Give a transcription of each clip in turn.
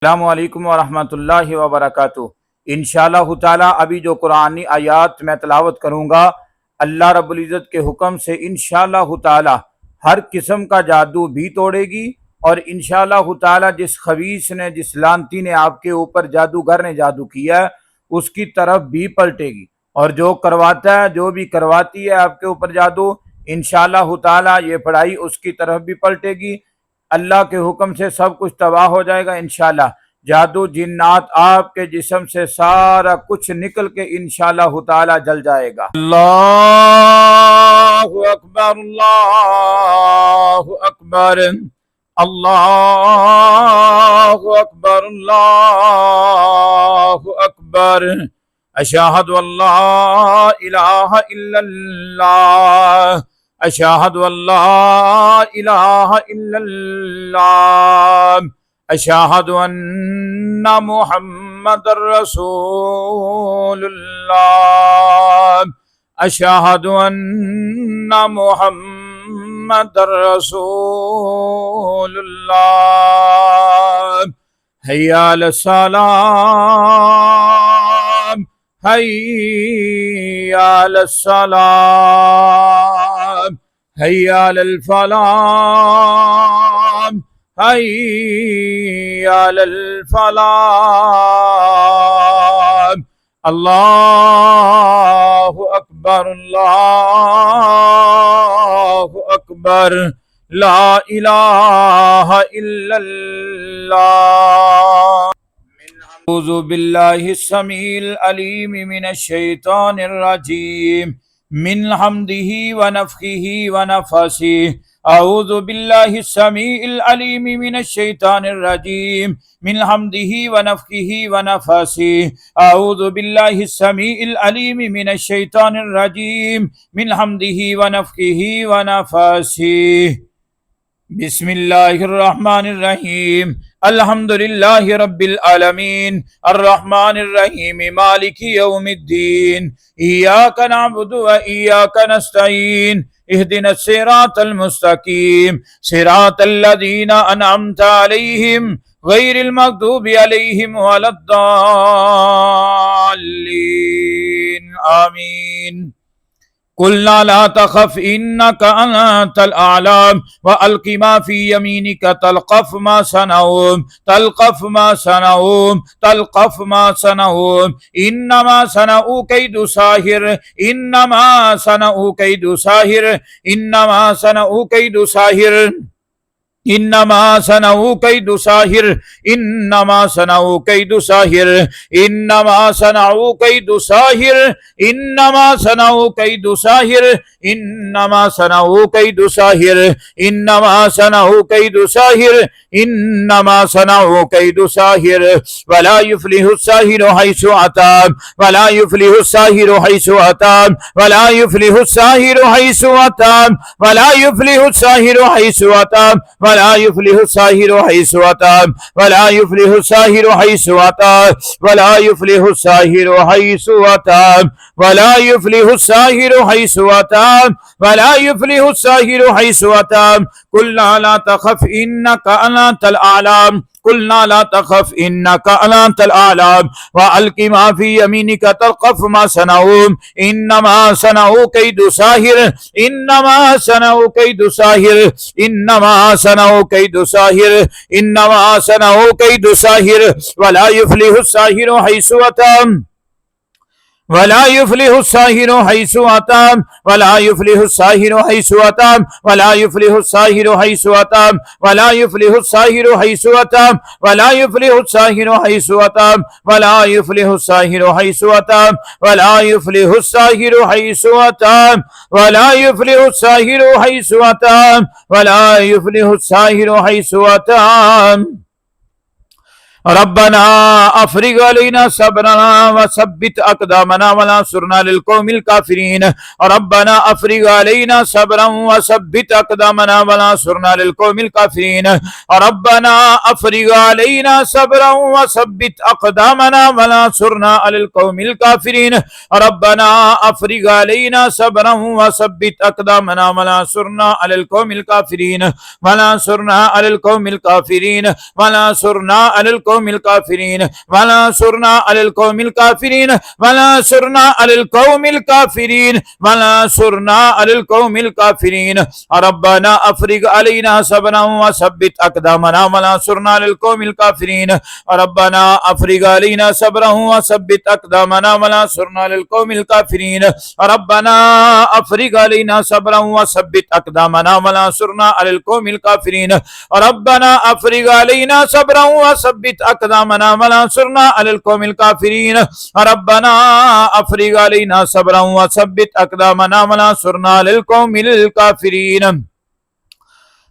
अस्सलामुअलैकुम वरहमतुल्लाहि वबरकातुहू। इंशाअल्लाह ताला अभी जो कुरानी आयात मैं तलावत करूँगा, अल्लाह रब्बुल इज़्ज़त के हुक्म से इंशाअल्लाह ताला हर किस्म का जादू भी तोड़ेगी और इंशाअल्लाह ताला जिस खबीस ने, जिस लानती ने आपके ऊपर, जादूगर ने जादू किया है, उसकी तरफ भी पलटेगी। और जो करवाता है, जो भी करवाती है आपके ऊपर जादू, इंशाअल्लाह ताला ये पढ़ाई उसकी तरफ भी पलटेगी। अल्लाह के हुक्म से सब कुछ तबाह हो जाएगा इंशाअल्लाह। जादू जिन्नात आपके जिस्म से सारा कुछ निकल के इंशाअल्लाह ताला जल जाएगा। अल्लाहु अकबर, अल्लाहु अकबर, अल्लाहु अकबर, अल्लाहु अकबर। अशहदु अल्ला इलाहा इल्लल्लाह, अशहदु अल्ला इलाहा इल्लल्लाह, अशहदु अन्ना मुहम्मदर रसूलुल्लाह, अशहदु अन्ना मुहम्मदर रसूलुल्लाह। हय्या अलस सलाम, हय्या अलस सलाम, हय्या अलल फलाह, हय्या अलल फलाह। अल्लाहु अकबर, अल्लाहु अकबर, ला इलाहा इल्लल्लाह। औज़ु बिल्लाहि समील अलीम मिनश शैतानिर रजीम, मिन हम्दिही व नफ़्ख़िही व नफ़्सिही। औज़ु बिल्लाहि समील अलीम मिनश शैतानिर रजीम, मिन हम्दिही व नफ़्ख़िही व नफ़्सिही। औज़ु बिल्लाहि समील अलीम मिनश शैतानिर रजीम, मिन हम्दिही व नफ़्ख़िही व नफ़्सिही। बिस्मिल्लाहिर्रहमानिर्रहीम, अल्हम्दुलिल्लाहि रब्बिल आलमीन, अर्रहमानिर्रहीम, मालिकि यौमिद्दीन, इय्याका नअबुदु व इय्याका नस्तईन, इहदिनस सिरातल मुस्तकीम, सिरातल लज़ीना अनअमता अलैहिम, गैरिल मग़दूबि अलैहिम वलद्दाल्लीन, आमीन। कुल्ना ला तखफ इन्नका अंतल आला व अलक़ि मा फ़ी यमीनिका तल्क़फ़ मा सनऊँ, तल्क़फ़ मा सनऊँ, तल्क़फ़ मा सनऊँ, इन्नमा सनऊ कैदु साहिर, इन्नमा सनऊ कैदु साहिर, इन्नमा सनऊ कैदु साहिर, इन्नमा सनऊ कैदु साहिर, इन्नमा सनऊ कैदु साहिर, इन्नमा सनऊ कैदु साहिर, इन्नमा सनऊ कैदु साहिर, इन्नमा सनऊ कैदु साहिर, इन्नमा सनऊ कैदु साहिर, इन्नमा सनऊ कैदु साहिर। वला युफ्लिहु साहिरु हैसु अता, वला युफ्लिहु साहिरु हैसु अता, वला युफ्लिहु साहिरु हैसु अता, वला युफ्लिहु साहिरु हैसु अता, वला युफ्लिहु साहिरु हैसु अता, वला युफ्लिहु साहिरु हैसु अता, वला युफ्लिहु साहिरु हैसु अता, वला युफ्लिहु साहिरु हैसु अता, वला युफ्लिहु साहिरु हैसु अता। कुल्ना ला तखफ इन्नका अंतल आला, कुल्ना ला तखफ इन्नका अंतल आला व अलक़ि मा फ़ी यमीनिका तल्क़फ़ मा सनऊँ, इन्नमा सनऊ कैदु साहिर, इन्नमा सनऊ कैदु साहिर, इन्नमा सनऊ कैदु साहिर, इन्नमा सनऊ कैदु साहिर। वला युफ्लिहु साहिरु हैसु अता, वला युफ्लिहु साहिरु हैसु अता, वला युफ्लिहु साहिरु हैसु अता, वला युफ्लिहु साहिरु हैसु अता, वला युफ्लिहु साहिरु हैसु अता, वला युफ्लिहु साहिरु हैसु अता, वला युफ्लिहु साहिरु हैसु अता, वला युफ्लिहु साहिरु हैसु अता, वला युफ्लिहु साहिरु हैसु अता, वला युफ्लिहु साहिरु हैसु अता। रब्बना अफ़रिग़ अलैना सब्रना व सब्बित अक़दामना वला सुरना लिल कौमिल काफ़िरीन। रब्बना अफ़रिग़ अलैना सब्रन व सब्बित अक़दामना वला सुरना लिल कौमिल काफ़िरीन। रब्बना अफ़रिग़ अलैना सब्रन व सब्बित अक़दामना वला सुरना लिल कौमिल काफ़िरीन। रब्बना अफ़रिग़ अलैना सब्रन व सब्बित अक़दामना वला सुरना लिल कौमिल काफ़िरीन, वला सुरना लिल कौमिल काफ़िरीन, वला सुरना लिल القوم الكافرين ولا انصرنا على القوم الكافرين ولا انصرنا على القوم الكافرين ولا انصرنا على القوم الكافرين ربنا افرغ علينا صبرا وثبت اقدامنا ولا انصرنا على القوم الكافرين ربنا افرغ علينا صبرا وثبت اقدامنا ولا انصرنا على القوم الكافرين ربنا افرغ علينا صبرا وثبت اقدامنا ولا انصرنا على القوم الكافرين ربنا افرغ علينا صبرا وثبت اقدامنا ولا انصرنا على القوم الكافرين ربنا افرغ علينا صبرا وثبت اقدامنا ولا انصرنا على القوم الكافرين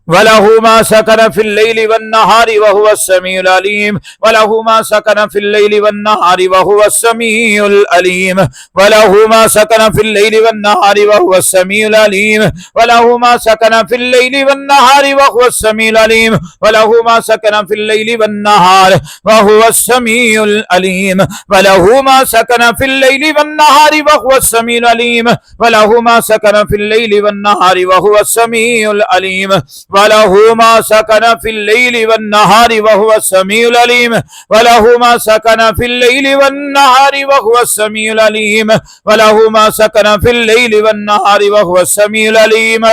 وله ما سكن في الليل والنهار وهو السميع العليم وله ما سكن في الليل والنهار وهو السميع العليم وله ما سكن في الليل والنهار وهو السميع العليم وله ما سكن في الليل والنهار وهو السميع العليم وله ما سكن في الليل والنهار وهو السميع العليم وله ما سكن في الليل والنهار وهو السميع العليم وله ما سكن في الليل والنهار وهو السميع العليم وله ما سكن في الليل والنهار وهو السميع العليم وله ما سكن في الليل والنهار وهو السميع العليم وله ما سكن في الليل والنهار وهو السميع العليم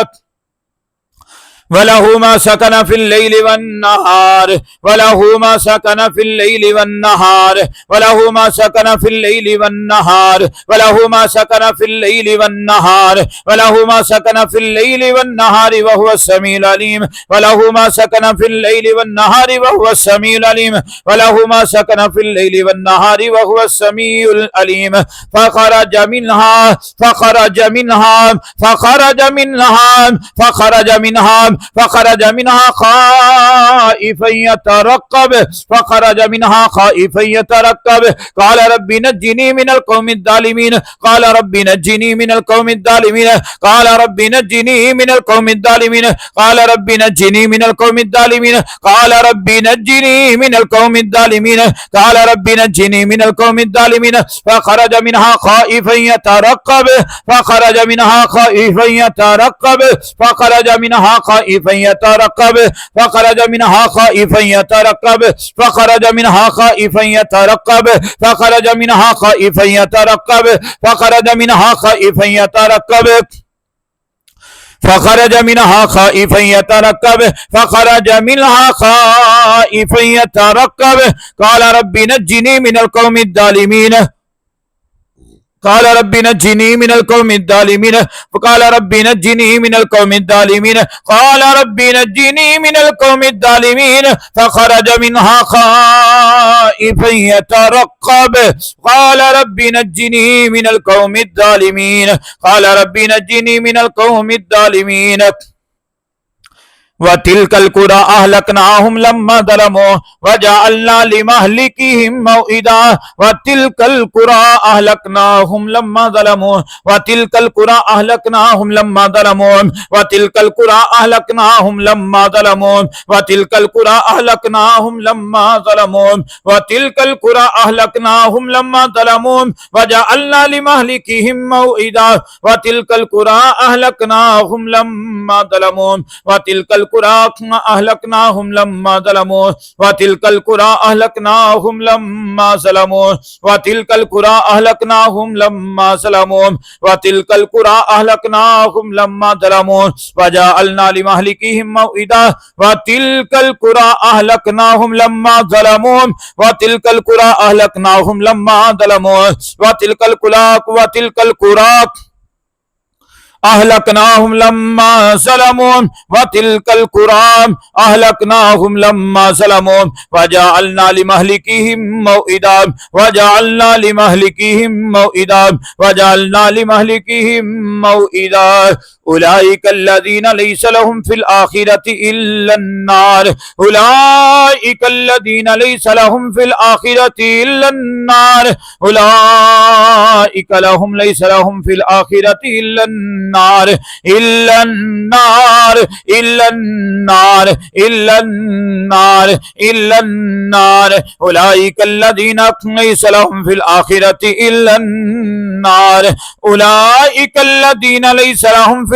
وله ما سكن في الليل والنهار وله ما سكن في الليل والنهار وله ما سكن في الليل والنهار وله ما سكن في الليل والنهار وله ما سكن في الليل والنهار وهو السميع العليم وله ما سكن في الليل والنهار وهو السميع العليم وله ما سكن في الليل والنهار وهو السميع العليم فخرج منها فخرج منها فخرج منها فخرج منها فخرج منها خائفا يترقب فخرج منها خائفا يترقب قال رب نجني من القوم الظالمين قال رب نجني من القوم الظالمين قال رب نجني من القوم الظالمين قال رب نجني من القوم الظالمين قال رب نجني من القوم الظالمين قال رب نجني من القوم الظالمين فخرج منها خائفا يترقب فخرج منها خائفا يترقب فخرج منها خائفا يترقب فخرج منها خائفا يترقب فخرج منها خائفا يترقب فخرج منها خائفا يترقب فخرج منها خائفا يترقب فخرج منها خائفا يترقب فخرج منها خائفا يترقب قال رب نجني من القوم الظالمين قال رب نجني من القوم الظالمين فقال رب نجني من القوم الظالمين قال رب نجني من القوم الظالمين فخرج منها خائفا يترقب قال رب نجني من القوم الظالمين قال رب نجني من القوم الظالمين وتلك القرى أهلكناهم لما ظلموا وجعلنا لمهلكهم موعدا وتلك القرى أهلكناهم لما ظلموا وتلك القرى أهلكناهم لما ظلموا وتلك القرى أهلكناهم لما ظلموا وتلك القرى أهلكناهم لما ظلموا وتلك القرى أهلكناهم لما ظلموا وجعلنا لمهلكهم موعدا وتلك القرى أهلكناهم لما ظلموا وتلك القرى أهلكناهم لما ظلموا وتلك القرى أهلكناهم لما ظلموا وتلك القرى أهلكناهم لما ظلموا وتلك القرى أهلكناهم لما ظلموا وجعلنا لمهلكهم موعدا وتلك القرى أهلكناهم لما ظلموا وتلك القرى أهلكناهم لما ظلموا وتلك القرى أهلكناهم لما ظلموا وتلك القرى أهلكناهم لما ظلموا وجعلنا لمهلكهم موعدا وجعلنا لمهلكهم موعدا وجعلنا لمهلكهم موعدا أولئك الذين ليس لهم في الآخرة إلا النار أولئك الذين ليس لهم في الآخرة إلا النار أولئك لهم ليس لهم في الآخرة إلا النار إلا النار إلا النار إلا النار إلا النار أولئك الذين ليس لهم في الآخرة إلا النار أولئك الذين ليس لهم في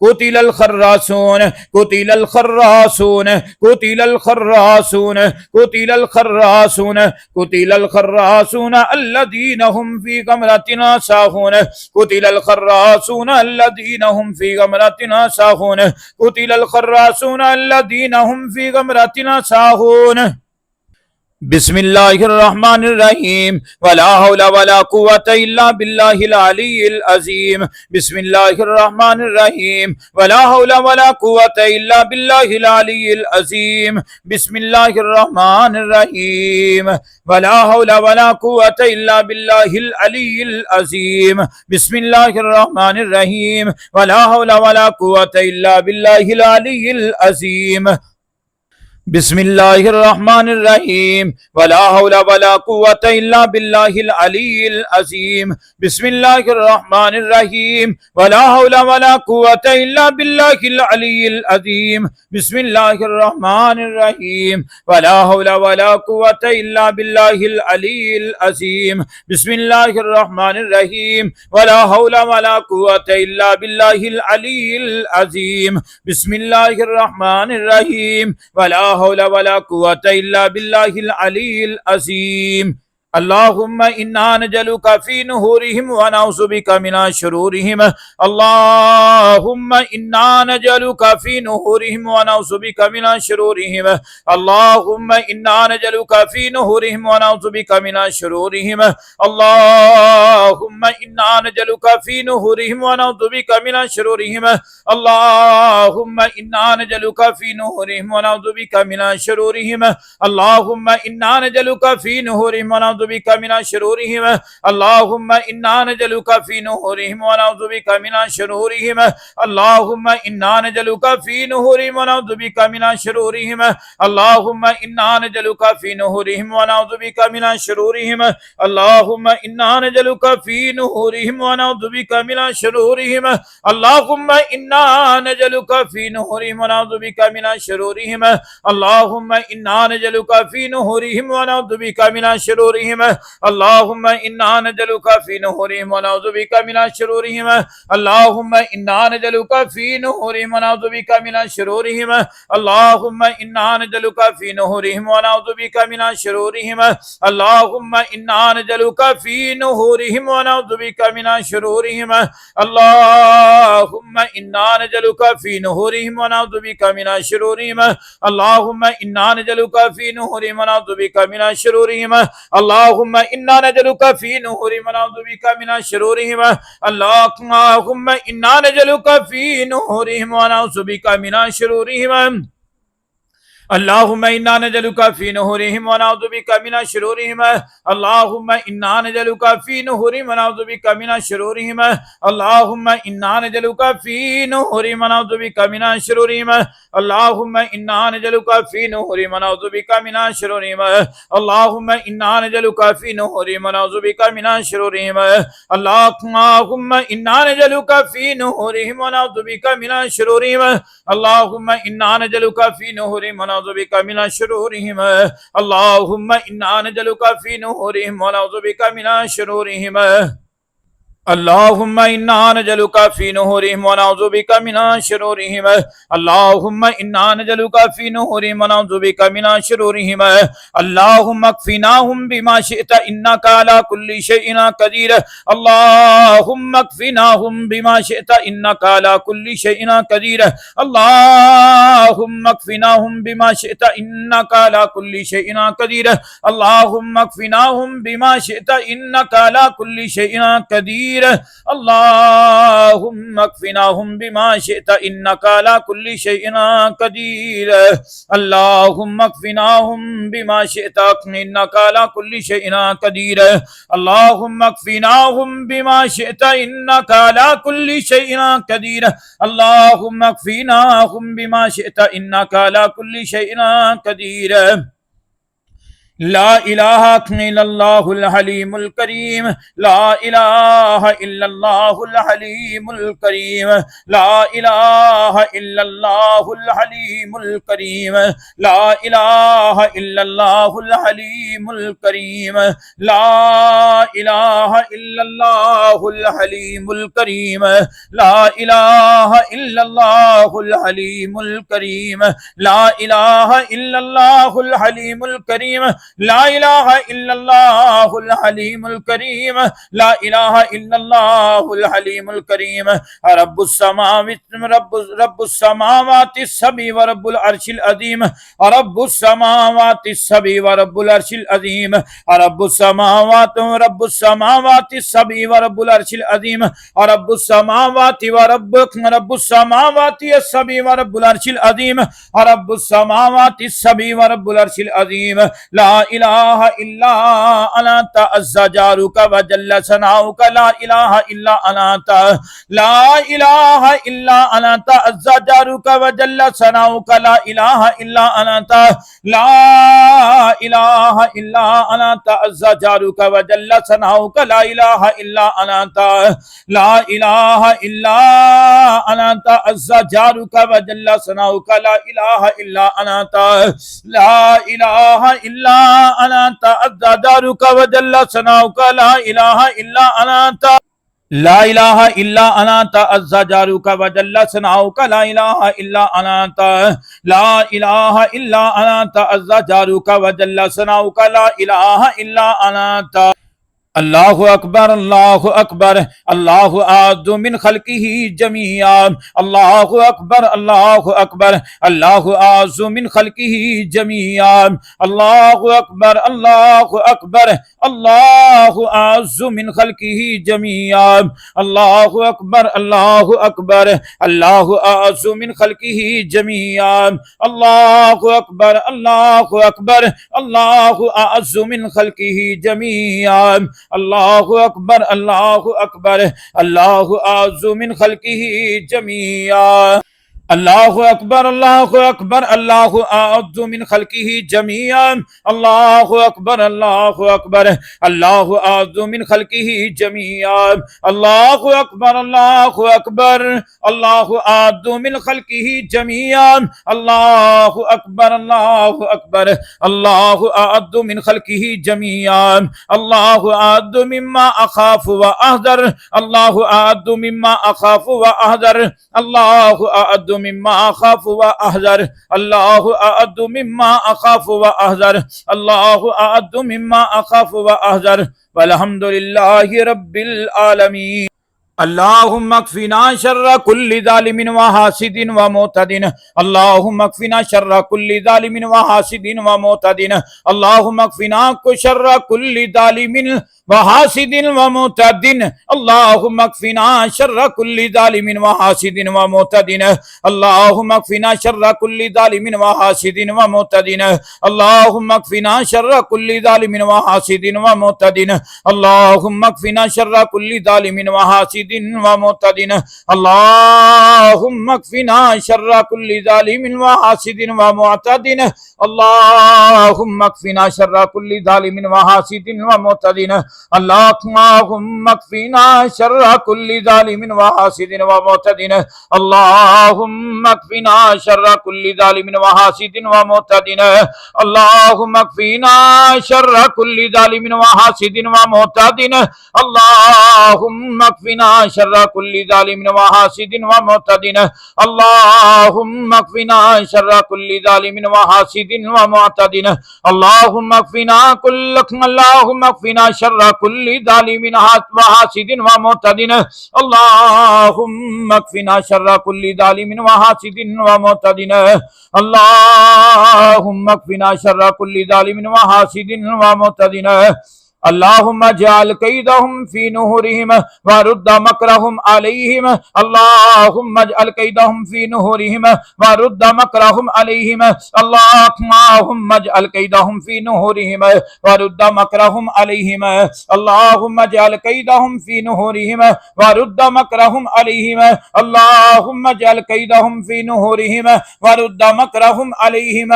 कुतिलल खर्रासून कुतिलल खर्रासून कुतिलल खर्रासून कुतिलल खर्रासून कुतिलल खर्रासून अल्लज़ीना हुम फी गमरतिन साहून कुतिलल खर्रासून अल्लज़ीना हुम फी गमरतिन साहून कुतिलल खर्रासून अल्लज़ीना हुम फी गमरतिन साहून। बिस्मिल्लाहिर्रहमानिर्रहीम वला हौला वला कुव्वता इल्ला बिल्लाहिल अलिय्यिल अज़ीम। बिस्मिल्लाहिर्रहमानिर्रहीम वला हौला वला कुव्वता इल्ला बिल्लाहिल अलिय्यिल अज़ीम। बिस्मिल्लाहिर्रहमानिर्रहीम वला हौला वला कुव्वता इल्ला बिल्लाहिल अलिय्यिल अज़ीम। बिस्मिल्लाहिर्रहमानिर्रहीम वला हौला वला कुव्वता इल्ला बिल्लाहिल अलिय्यिल अज़ीम। बिस्मिल्लाहिर्रहमानिर्रहीम वला हौला वला कुव्वता इल्ला बिल्लाहिल अलिय्यिल अज़ीम। बिस्मिल्लाहिर्रहमानिर्रहीम वला हौला वला कुव्वता इल्ला बिल्लाहिल अलिय्यिल अज़ीम। बिस्मिल्लाहिर्रहमानिर्रहीम वला हौला वला कुव्वता इल्ला बिल्लाहिल अलिय्यिल अज़ीम। बिस्मिल्लाहिर्रहमानिर्रहीम वला हौला वला कुव्वता इल्ला बिल्लाहिल अलिय्यिल अज़ीम। बिस्मिल्लाहिर्रहमानिर्रहीम वला हौला वला कुव्वता इल्ला बिल्लाहिल अलिय्यिल अज़ीम। अल्लाहुम्मा इन्ना नजअलुका फी नुहूरिहिम व नऊज़ु बिका मिन शुरूरिहिम। अल्लाहुम्मा इन्ना नजअलुका फी नुहूरिहिम व नऊज़ु बिका मिन शुरूरिहिम। अल्लाहुम्मा इन्ना नजअलुका फी नुहूरिहिम व नऊज़ु बिका मिन शुरूरिहिम। अल्लाहुम्मा इन्ना नजअलुका फी नुहूरिहिम व नऊज़ु बिका मिन शुरूरिहिम। अल्लाहुम्मा इन्ना नजअलुका फी नुहूरिहिम व नऊज़ु बिका मिन शुरूरिहिम। अल्लाहुम्मा इन्ना नजअलुका फी नुहूरिहिम व नऊज़ु बिका मिन शुरूरिहिम। अल्लाहुम्मा इन्ना नजअलुका फी नुहूरिहिम व नऊज़ु बिका मिन शुरूरिहिम। अल्लाहुम्मा इन्ना नजअलुका फी नुहूरिहिम व नऊज़ु बिका मिन शुरूरिहिम। अल्लाहुम्मा इन्ना नजअलुका फी नुहूरिहिम व नऊज़ु बिका मिन शुरूरिहिम। अल्लाहुम्मा इन्ना नजअलुका फी नुहूरिहिम व नऊज़ु बिका मिन शुरूरिहिम। अल्लाहुम्मा इन्ना नजअलुका फी नुहूरिहिम व नऊज़ु बिका मिन शुरूरिहिम। अल्लाहुम्मा इन्ना नजअलुका फी नुहूरिहिम व नऊज़ु बिका मिन शुरूरिहिम। अल्लाहुम्मा इन्ना नजअलुका फी नुहूरिहिम व नऊज़ु बिका मिन शुरूरिहिम। अल्लाहुम्मा इन्ना नजअलुका फी नुहूरिहिम व नऊज़ु बिका मिन शुरूरिहिम। अल्लाहुम्मा इन्ना नजअलुका फी नुहूरिहिम व नऊज़ु बिका मिन शुरूरिहिम। अल्लाहुम्मा इन्ना नजअलुका फी नुहूरिहिम व नऊज़ु बिका मिन शुरूरिहिम। अल्लाहुम्मा इन्ना नजअलुका फी नुहूरिहिम व नऊज़ु बिका मिन शुरूरिहिम। अल्लाहुम्मा इन्ना नजअलुका फी नुहूरिहिम व नऊज़ु बिका मिन शुरूरिहिम। अल्लाहुम्मा इन्ना नजअलुका फी नुहूरिहिम व नऊज़ु बिका मिन शुरूरिहिम। अल्लाहुम्मा इन्ना नजअलुका फी नुहूरिहिम व नऊज़ु बिका मिन शुरूरिहिम। अल्लाहुम्मा इन्ना नजअलुका फी नुहूरिहिम व नऊज़ु बिका मिन शुरूरिहिम। अल्लाहुम्मा इन्ना नजअलुका फी नुहूरिहिम व नऊज़ु बिका मिन शुरूरिहिम। अल्लाहुम्मा इन्ना नजअलुका फी नुहूरिहिम व नऊज़ु बिका मिन शुरूरिहिम। अल्लाहुम्मा इन्ना नजअलुका फी नुहूरिहिम व नऊज़ु बिका मिन शुरूरिहिम। अल्लाहुम्मा इन्ना नजअलुका फी नुहूरिहिम व नऊज़ु बिका मिन शुरूरिहिम। अल्लाहुम्मा इन्ना नजअलुका फी नुहूरिहिम व नऊज़ु बिका मिन शुरूरिहिम। अल्लाहुम्मा इन्ना नजअलुका फी नुहूरिहिम व नऊज़ु बिका मिन शुरूरिहिम। अल्लाहुम्मा इन्ना नजअलुका फी नुहूरिहिम व नऊज़ु बिका मिन शुरूरिहिम। अल्लाहुम्मा इन्ना नजअलुका फी नुहूरिहिम व नऊज़ु बिका मिन शुरूरिहिम। अल्लाहुम्मा इन्ना नजअलुका फी नुहूरिहिम व नऊज़ु बिका मिन शुरूरिहिम। अल्लाहुम्मा अक्फिनाहुम बिमा शि'ता इन्नका अला कुल्लि शैइन क़दीर। अल्लाहुम्मा अक्फिनाहुम बिमा शि'ता इन्नका अला कुल्लि शैइन क़दीर। अल्लाहुम्मा अक्फिनाहुम बिमा शि'ता इन्नका अला कुल्लि शैइन क़दीर। अल्लाहुम्मा अक्फिनाहुम बिमा शि'ता इन्नका अला कुल्लि शैइन क़दीर। अल्लाहुम्मा अक्फिनाहुम बिमा शि'ता इन्नका अला कुल्लि शैइन क़दीर। अल्लाहुम्मा अक्फिनाहुम बिमा शि'ता इन्नका अला कुल्लि शैइन क़दीर। अल्लाहुम्मा अक्फिनाहुम बिमा शि'ता इन्नका अला कुल्लि शैइन क़दीर। अल्लाहुम्मा अक्फिनाहुम बिमा शि'ता इन्नका अला कुल्लि शैइन क़दीर। ला इलाहा इल्लल्लाहुल हलीमुल करीम, ला इलाहा इल्लल्लाहुल हलीमुल करीम, ला इलाहा इल्लल्लाहुल हलीमुल करीम, ला इलाहा इल्लल्लाहुल हलीमुल करीम, ला इलाहा इल्लल्लाहुल हलीमुल करीम, ला इलाहा इल्लल्लाहुल हलीमुल करीम, ला इलाहा इल्लल्लाहुल हलीमुल करीम, ला इलाहा इल्लल्लाहुल हलीमुल करीम, ला इलाहा इल्लल्लाहुल हलीमुल करीम। रब्बुस समावाति सबी व रब्बुल अर्शिल अज़ीम, रब्बुस समावाति सबी व रब्बुल अर्शिल अज़ीम, रब्बुस समावाति सबी व रब्बुल अर्शिल अज़ीम, रब्बुस समावाति व रब्बुस समावाति सबी व रब्बुल अर्शिल अज़ीम, रब्बुस समावाति सबी व रब्बुल अर्शिल अज़ीम। ला इलाहा इल्ला अनता अज़्ज़ा जारुका व जल्ल सनाउका, ला इलाहा इल्ला अनता, ला इलाहा इल्ला अनता अज़्ज़ा जारुका व जल्ल सनाउका, ला इलाहा इल्ला अनता, ला इलाहा इल्ला अनता अज़्ज़ा जारुका व जल्ल सनाउका, ला इलाहा इल्ला अनता, ला इलाहा इल्ला अनता अज़्ज़ा जारुका व जल्ल सनाउका, ला इलाहा इल्ला अनता, ला इलाहा इल्ला अनता अज़्ज़ा जारुका व जल्ल सनाउका, ला इलाहा इल्ला अनता, ला इलाहा इल्ला अनता अज़्ज़ा जारुका व जल्ल सनाउका, ला इलाहा इल्ला अनता, ला इलाहा इल्ला अनता अज़्ज़ा जारुका व जल्ल सनाउका, ला इलाहा इल्ला अनता। अल्लाहु अकबर, अल्लाहु अकबर, अल्लाहु आज़्ज़ु मिन खल्क़िही जमीआ, अल्लाहु अकबर, अल्लाहु अकबर, अल्लाहु आज़्ज़ु मिन खल्क़िही जमीआ, अल्लाहु अकबर, अल्लाहु अकबर, अल्लाहु आज़्ज़ु मिन खल्क़िही जमीआ, अल्लाहु अकबर, अल्लाहु अकबर, अल्लाहु आज़्ज़ु मिन खल्क़िही जमीआ, अल्लाहु अकबर, अल्लाहु अकबर, अल्लाहु आज़्ज़ु मिन खल्क़िही जमीआ, अल्लाहु अकबर, अल्लाहु अकबर, अल्लाहु आज़्ज़ु मिन खल्क़िही जमीआ, अल्लाहु अकबर, अल्लाहु अकबर, अल्लाहु आज़्ज़ु मिन खल्क़िही जमीआ, अल्लाहु अकबर, अल्लाहु अकबर, अल्लाहु आज़्ज़ु मिन खल्क़िही जमीआ, अल्लाहु अकबर, अल्लाहु अकबर, अल्लाहु आज़्ज़ु मिन खल्क़िही जमीआ, अल्लाहु अकबर, अल्लाहु अकबर, अल्लाहु आज़्ज़ु मिन खल्क़िही जमीआ, अल्लाहु आज़्ज़ु मिम्मा अख़ाफ़ु व अहज़र, अल्लाहु आज़्ज़ु मिम्मा अख़ाफ़ु व अहज़र, अल्लाहु आज़्ज़ु मिम्मा अख़ाफ़ु व अहज़र, अल्लाहु आज़्ज़ु मिम्मा अख़ाफ़ु व अहज़र, अल्लाहु आज़्ज़ु मिम्मा अख़ाफ़ु व अहज़र, वल्हम्दुलिल्लाहि रब्बिल आलमीन। अल्लाहुम्मा अक्फ़िना शर्रा कुल्लि ज़ालिमिन व हासिदिन व मुअतदिन, अल्लाहुम्मा अक्फ़िना शर्रा कुल्लि ज़ालिमिन व हासिदिन व मुअतदिन, अल्लाहुम्मा अक्फ़िना शर्रा कुल्लि ज़ालिमिन व हासिदिन व मुअतदिन, अल्लाहुम्मा अक्फ़िना शर्रा कुल्लि ज़ालिमिन व हासिदिन व मुअतदिन, अल्लाहुम्मा अक्फ़िना शर्रा कुल्लि ज़ालिमिन व हासिदिन व मुअतदिन, अल्लाहुम्मा अक्फ़िना शर्रा कुल्लि ज़ालिमिन व हासिदिन व मुअतदिन, अल्लाहुम्मा अक्फ़िना शर्रा कुल्लि ज़ालिमिन व हासिदिन व मुअतदिन, अल्लाहुम्मा अक्फ़िना शर्रा कुल्लि ज़ालिमिन व हासिदिन व मुअतदिन, अल्लाहुम्मा अक्फ़िना शर्रा कुल्लि ज़ालिमिन व हासिदिन व मुअतदिन, अल्लाहुम्मा अक्फ़िना शर्रा कुल्लि ज़ालिमिन व हासिदिन व मुअतदिन, अल्लाहुम्मा अक्फ़िना शर्रा कुल्लि ज़ालिमिन व हासिदिन व मुअतदिन, अल्लाहुम्मा अक्फ़िना शर्रा कुल्लि ज़ालिमिन व हासिदिन व मुअतदिन, अल्लाहुम्मा अक्फ़िना शर्रा कुल्लि ज़ालिमिन व हासिदिन व मुअतदिन, अल्लाहुम्मा अक्फ़िना शर्रा कुल्लि ज़ालिमिन व हासिदिन व मुअतदिन, अल्लाहुम्मा अक्फ़िना अल्लाहुम्मा अक्फ़िना शर्रा कुल्लि ज़ालिमिन व हासिदिन व मुअतदिन, अल्लाहुम्मा अक्फ़िना शर्रा कुल्लि ज़ालिमिन व हासिदिन व मुअतदिन, अल्लाहुम्मा अक्फ़िना शर्रा कुल्लि ज़ालिमिन व हासिदिन व मुअतदिन, अल्लाहुम्मा जअल कैदहुम फी नुहुरिहिम व रुद्द मकरहुम अलैहिम अल्लाहुम्मा जअल कैदहुम फी नुहुरिहिम व रुद्द मकरहुम अलैहिम अल्लाहुम्मा जअल कैदहुम फी नुहुरिहिम व रुद्द मकरहुम अलैहिम अल्लाहुम्मा जअल कैदहुम फी नुहुरिहिम व रुद्द मकरहुम अलैहिम अल्लाहुम्मा जअल कैदहुम फी नुहुरिहिम व रुद्द मकरहुम अलैहिम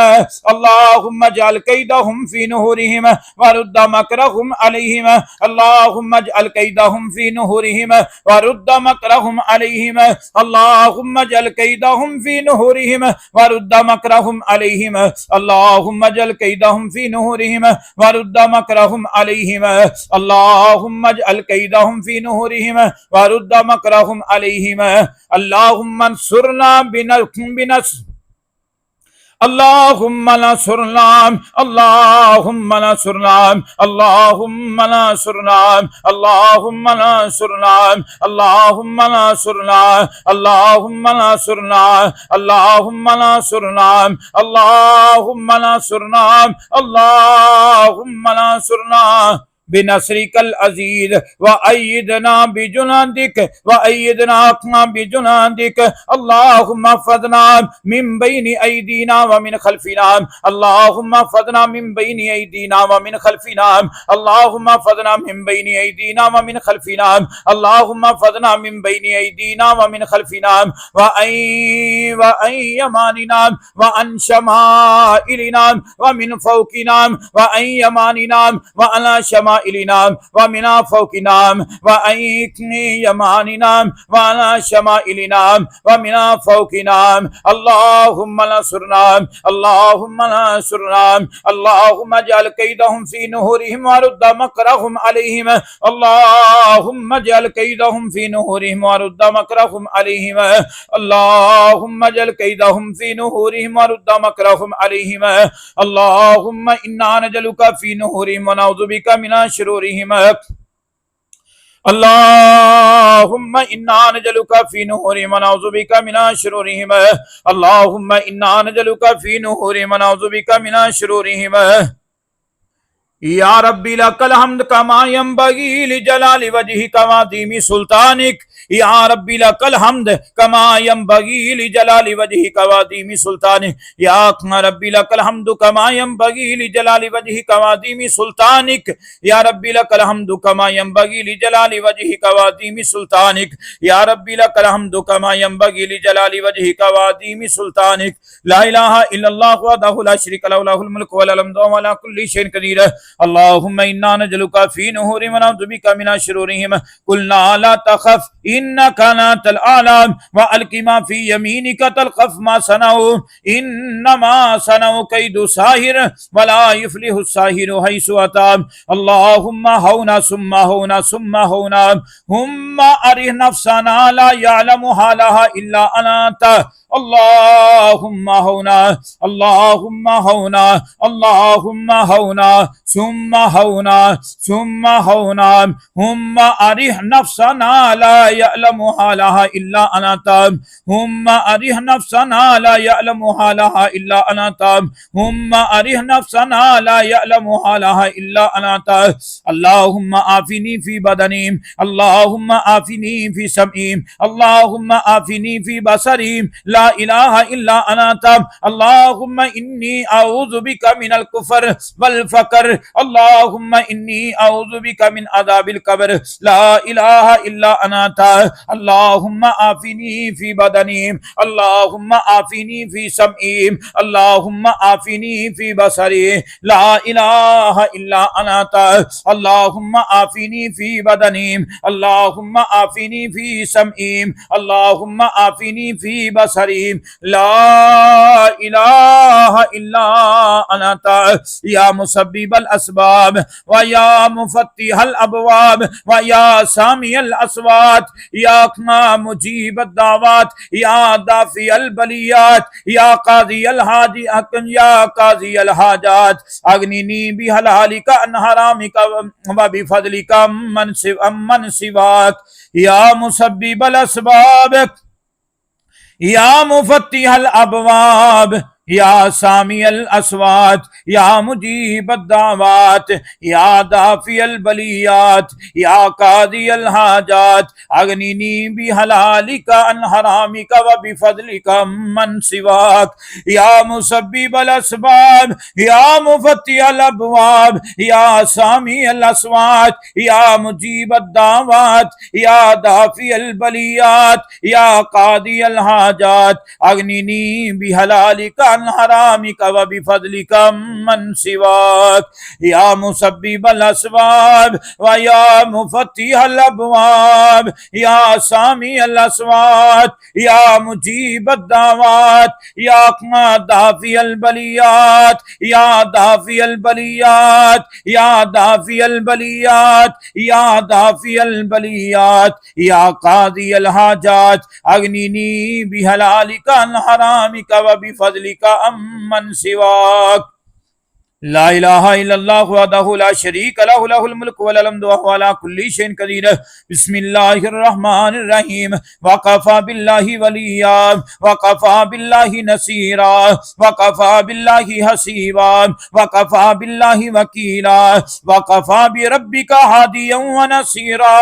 अल्लाहुम्मा जअल कैदहुम फी नुहुरिहिम व रुद्द मकरहुम अलैहिम अल्लाहुम्मा जअल कैदहुम फी नुहुरिहिम व रुद्द मकरहुम अलैहिम अल्लाहुम्मा जअल कैदहुम फी नुहुरिहिम व रुद्द मकरहुम अलैहिम अल्लाहुम्मा जअल कैदहुम फी नुहुरिहिम व रुद्द मकरहुम अलैहिम अल्लाहुम्मा जअल कैदहुम फी नुहुरिहिम व रुद्द मकरहुम अलैहिम अल्लाहुम्मा अंसुरना बिनस अल्लाहुम्मा नसुरनाम अल्लाहुम्मा नसुरनाम अल्लाहुम्मा नसुरनाम अल्लाहुम्मा नसुरनाम अल्लाहुम्मा नसुरनाम अल्लाहुम्मा नसुरनाम अल्लाहुम्मा नसुरनाम अल्लाहुम्मा नसुरनाम अल्लाहुम्मा नसुरनाम बिनसरिकल अजीज व अय्यदना बिजुनादिक व अय्यदना बिजुनादिक अल्लाहुम्मा फदना मिन बैनि ऐदीना व मिन खल्फिना अल्लाहुम्मा फदना मिन बैनि ऐदीना व मिन खल्फिना अल्लाहुम्मा फदना मिन बैनि ऐदीना व मिन खल्फिना अल्लाहुम्मा फदना मिन बैनि ऐदीना व मिन खल्फिना व यमानिना व अन शमाइलिना व मिन फौकिना व यमानिना व अला शमा इलिनाम व मिना फौकिनाम व ऐकनी यमानिनाम व अला शमा इलिनाम व मिना फौकिनाम अल्लाहुम्मा नसुरनाम अल्लाहुम्मा नसुरनाम अल्लाहुम्मा जअल कैदहुम फी नुहुरिहिम व रुद्द मकरहुम अलैहिम अल्लाहुम्मा जअल कैदहुम फी नुहुरिहिम व रुद्द मकरहुम अलैहिम अल्लाहुम्मा जअल कैदहुम फी नुहुरिहिम व रुद्द मकरहुम अलैहिम अल्लाहुम्मा इन्ना नजलुका फी नुहुरिहिम व नऊज़ु बिका मिना शुरूरिहिम अल्लाहुम्मा इन्ना नजलुका फी नुहुरिहिम व नऊज़ु बिका मिना शुरूरिहिम अल्लाहुम्मा इन्ना नजलुका फी नुहुरिहिम व नऊज़ु बिका मिना शुरूरिहिम या रब्बी लकल हम्द कमा यंबगी लिजलाली वजहिका व अज़ीमी सुल्तानिक या रब्बी लकल हम्द कमा यंबगी लिजलाली वजहिका व अज़ीमी सुल्तानिक या रब्बी लकल हम्द कमा यंबगी लिजलाली वजहिका व अज़ीमी सुल्तानिक या रब्बी लकल हम्द कमा यंबगी लिजलाली वजहिका व अज़ीमी सुल्तानिक या रब्बी लकल हम्द कमा यंबगी लिजलाली वजहिका व अज़ीमी सुल्तानिक ला इलाहा इल्लल्लाह वहदहु ला शरीका लहु लहुल मुल्कु व लहुल हम्दु व अला कुल्ली शैइन क़दीर अल्लाहुम्मा इन्ना नजलुका फी नुहुरिहिम व नऊज़ु बिका मिन शुरूरिहिम कुलना ला तखफ इन्नका अंतल आलम व अलकि मा फी यमीनिका तलक़फ मा सनऊ इन्नमा सनऊ कैदु साहिर व ला युफ्लिहु साहिरु हैसु अता अल्लाहुम्मा हौना सुम्मा हौना सुम्मा हौना हुम्मा अरिह नफ्सना ला यअलमु हालहा इल्ला अनता अल्लाहुम्मा हौना अल्लाहुम्मा हौना अल्लाहुम्मा हौना सुम्मा हौना सुम्मा हौना हुम्मा अरिह नफ्सना ला यअलमु हालहा इल्ला अनता हुम्मा अरिह नफ्सना ला यअलमु हालहा इल्ला अनता हुम्मा अरिह नफ्सना ला यअलमु हालहा इल्ला अनता अल्लाहुम्मा आफिनी फी बदनी अल्लाहुम्मा आफिनी फी समई अल्लाहुम्मा आफिनी फी बसरी ला इलाहा इल्ला अनता अल्लाहुम्मा इन्नी अऊज़ु बिका मिनल कुफ्र वल फक्र अल्लाहुम्मा इन्नी अऊज़ु बिका मिन अज़ाबिल कब्र ला इलाहा इल्ला अनता अल्लाहुम्मा आफिनी फी बदनी अल्लाहुम्मा आफिनी फी समई अल्लाहुम्मा आफिनी फी बसरी ला इलाहा इल्ला अनता अल्लाहुम्मा आफिनी फी बदनी अल्लाहुम्मा आफिनी फी समई अल्लाहुम्मा आफिनी फी बसरी ला इलाहा इल्ला अनता या मुसब्बिबल अस्बाब व या मुफत्तिहल अबवाब व या सामियल अस्वात या मुजीब दावत या दाफियल बलियात या काज़ियल हाजात या काज़ियल हाजात अग्निनी बिहलालिका अन हरामिका व बिफज़लिका मन सिवाक या मुसब्बिबल अस्बाब या मुफत्तिहल अबवाब या सामी अल अस्वात, या मुजीब दावात, या दाफी अल बलियात, या कादी अल हाजात, अगनिनी बि हलालिका अन हरामिका व बिफदलिका मन सिवाक, या मुसब्बिब अल अस्बाब, या मुफत्ती अल अबवाब, या सामी अल अस्वात, या मुजीब दावात, या दाफी अल बलियात, या कादी अल हाजात, अगनिनी बि हलालिका हरामिका व बिफदलिका मन सिवाक, या मुसब्बिब अल अस्बाब व या मुफत्तिह अल अबवाब, या सामी अल अस्वात, या मुजीब दावात, या दाफी अल बलियात, या दाफी अल बलियात, या दाफी अल बलियात, या दाफी अल बलियात, या कादी अल हाजात, अग्निनी बिहलालिका हरामिका व बिफदलिका अम्मन सिवाक। ला इलाहा इल्लल्लाह वहदहु ला शरीका लहु लहुल मुल्कु व लहुल हम्दु व हुवा अला कुल्ली शैइन कदीर। बिस्मिल्लाहिर रहमानिर रहीम। व कफा बिल्लाहि वलिया व कफा बिल्लाहि नसीरा व कफा बिल्लाहि हसीबा व कफा बिल्लाहि वकीला व कफा बिरब्बिका हादियन व नसीरा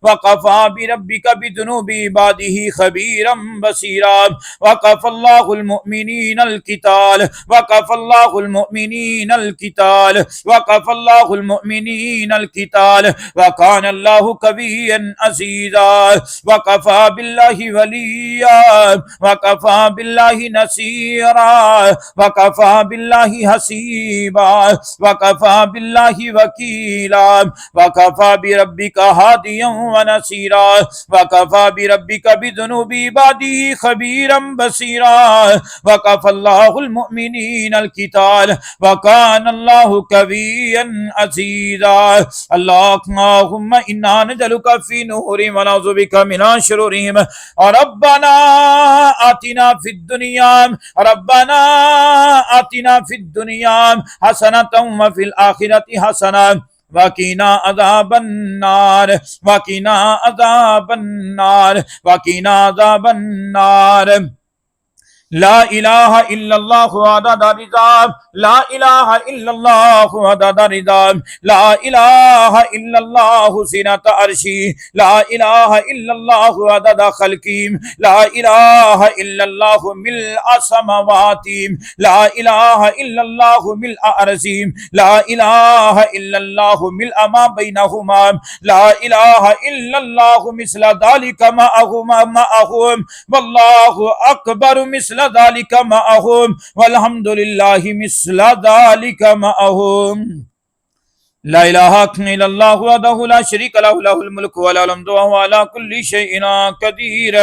व कफा बिरब्बिका बिजुनूबि इबादिहि खबीरन बसीरा। व कफल्लाहुल मुमिनीनल किताल व कफल्लाहुल मुमिनीन القتال وكفى الله المؤمنين القتال وكان الله قويا عزيزا وكفى بالله وليا وكفى بالله نصيرا وكفى بالله حسيبا وكفى بالله وكيلا وكفى بربك هاديا ونصيرا وكفى بربك بذنوب عباده خبيرا بصيرا وكفى الله المؤمنين القتال وكان अल्लाहु कविय्यन अज़ीज़ा। अल्लाहुम्मा इन्ना नजअलुका फी नूरिहिम व नऊज़ु बिका मिन शुरूरिहिम। रब्बना आतिना फिद दुनिया रब्बना आतिना फिद दुनिया हसनतन व फिल आखिरति हसनतन वकीना अज़ाबन्नार वकीना अज़ाबन्नार वकीना अज़ाबन्नार। ला इलाहा इल्लल्लाहु अदद रिज़ा ला इलाहा इल्लल्लाहु अदद रिज़ा ला इलाहा इल्लल्लाहु ज़ीनत अर्शी ला इलाहा इल्लल्लाहु अदद खल्की ला इलाहा इल्लल्लाहु मिल्अ समावाति ला इलाहा इल्लल्लाहु मिल्अ अर्ज़ी ला इलाहा इल्लल्लाहु मिल्अ मा बैनहुमा ला इलाहा इल्लल्लाहु मिस्ला ज़ालिका मअहुम वल्लाहु अकबर मिस्ला ज़ालिका मअहुम वल्हम्दुलिल्लाहि मिस्ला ज़ालिका मअहुम। ला इलाहा इल्लल्लाह वहदहु ला शरीका लहु लहुल मुल्कु व लहुल हम्दु व हुवा अला कुल्ली शैइन कदीर।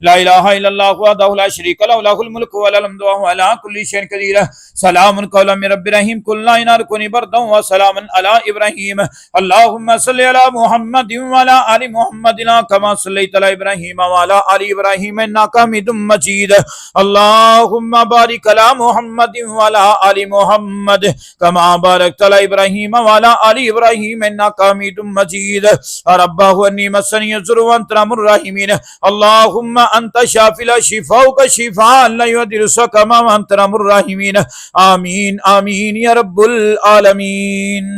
ला इलाहा इल्लल्लाह वहदहु ला शरीका लहु लहुल मुल्कु व लहुल हम्दु व हुवा अला कुल्ली शैइन कदीर। सलामुन कौलन मिर रब्बिर रहीम कुल्ला इनारकुनि बरदन व सलामुन अला इब्राहीम। अल्लाहुम्मा सल्लि अला मुहम्मदिन व अला आलि मुहम्मदिन कमा सल्लैता अला इब्राहीम व अला आलि इब्राहीम इन्नका हमीदुम मजीद। अल्लाहुम्मा बारिक अला मुहम्मदिन व अला आलि मुहम्मद कमा बारकता अला इब्राहीम व अला आलि इब्राहीम इन्नका हमीदुम मजीद। रब्बहु अन्नी मस्सनी यज़्ज़ुरु व अंता अर्हमुर राहिमीन। अल्लाहुम्मा अंता शाफिल शिफाउका शिफाअन ला युग़ादिरु सकमा व अंता अर्हमुर राहिमीन। आमीन आमीन या रब्बुल आलमीन।